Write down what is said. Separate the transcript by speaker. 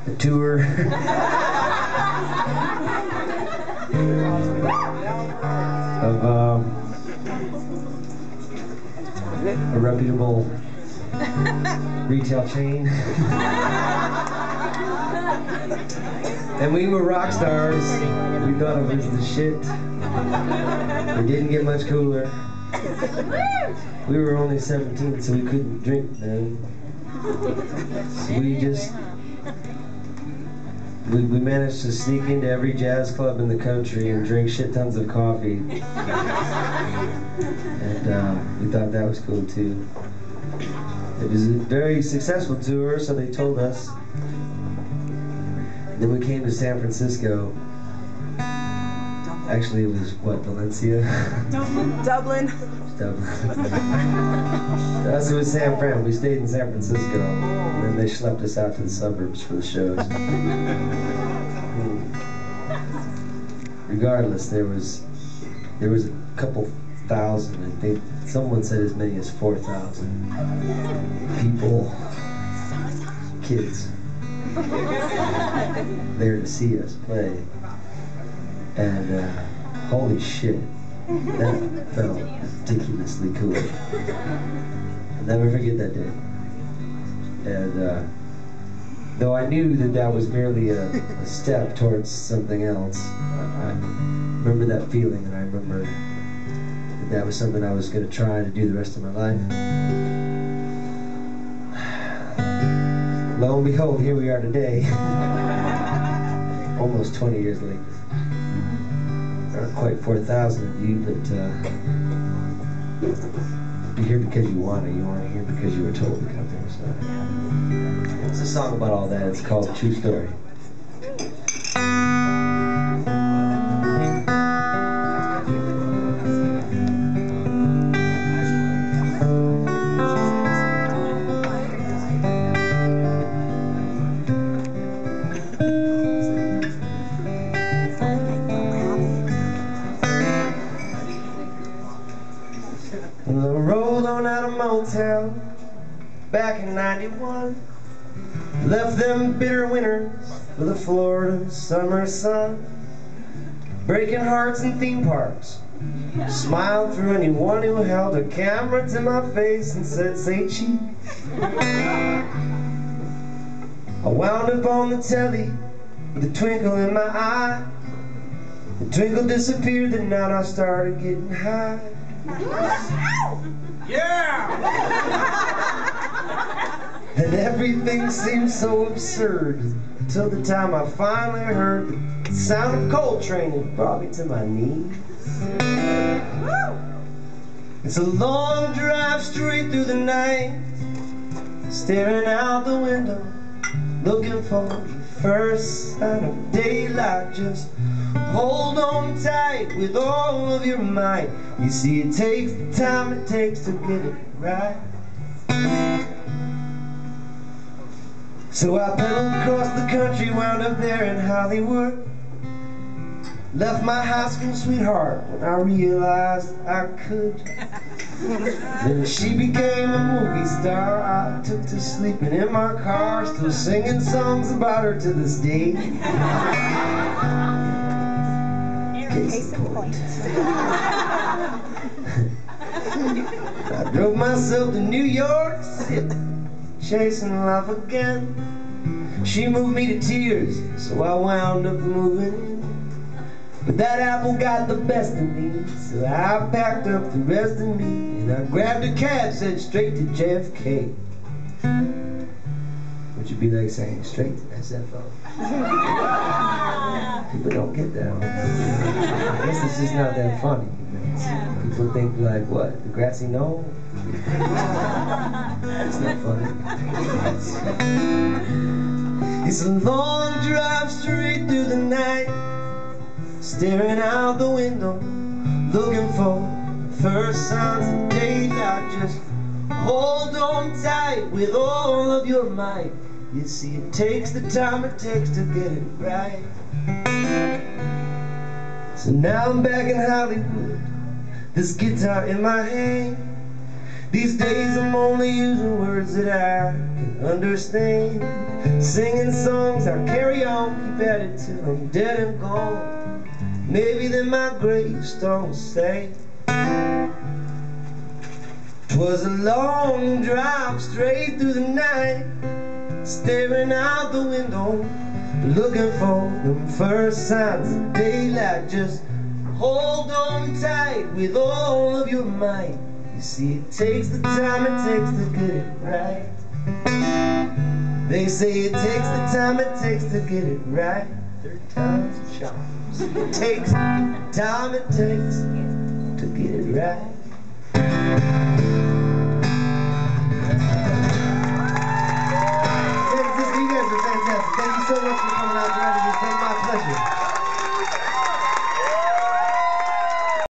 Speaker 1: a tour. Of a reputable retail chain. And we were rock stars. We thought it was the shit. It didn't get much cooler. We were only 17, so we couldn't drink then. So we managed to sneak into every jazz club in the country and drink shit tons of coffee. And we thought that was cool too. It was a very successful tour, so they told us. And then we came to San Francisco. Actually, it was what, Valencia?
Speaker 2: Dublin.
Speaker 1: Us, it was San Fran. We stayed in San Francisco, and then they schlepped us out to the suburbs for the shows. Regardless, there was a couple thousand. I think someone said as many as 4,000 people, kids, there to see us play. And holy shit, that felt ridiculously cool. I'll never forget that day. And though I knew that that was merely a step towards something else, I remember that feeling, and I remember that that was something I was going to try to do the rest of my life. Lo and behold, here we are today, almost 20 years later. Not quite 4,000 of you, but you're here because you want it. You aren't here because you were told to come there. So it's a song about all that. It's called True Story. Well, I rolled on out of Motown back in '91. Left them bitter winters for the Florida summer sun. Breaking hearts in theme parks. Smiled through anyone who held a camera to my face and said, "Say cheese." I wound up on the telly with a twinkle in my eye. The twinkle disappeared the night I started getting high. Yeah! And everything seemed so absurd until the time I finally heard the sound of Coltrane. It brought me to my knees. It's a long drive straight through the night, staring out the window, looking for the first sign of daylight. Just hold on tight with all of your might. You see, it takes the time it takes to get it right. So I pedaled across the country, wound up there in Hollywood. Left my high school sweetheart when I realized I could. Then she became a movie star. I took to sleeping in my car, still singing songs about her to this day. Case in point. I drove myself to New York City, chasing love again. She moved me to tears, so I wound up moving in. But that apple got the best of me, so I packed up the rest of me, and I grabbed a cab, said straight to JFK. Which would be like saying straight to SFO. People don't get that. I guess it's just not that funny. People think like, what, the grassy knoll? It's not funny. It's a long drive straight through the night, staring out the window, looking for the first signs of daylight. Just hold on tight with all of your might. You see, it takes the time it takes to get it right. So now I'm back in Hollywood, this guitar in my hand, These days I'm only using words that I can understand, singing songs I carry on, keep at it till I'm dead and gone. Maybe then my gravestone will say 'twas a long drive straight through the night, staring out the window, looking for them first signs of daylight. Just hold on tight with all of your might. You see, it takes the time it takes to get it right. They say it takes the time it takes to get it right. Third time's a charm. It takes the time it takes to get it right.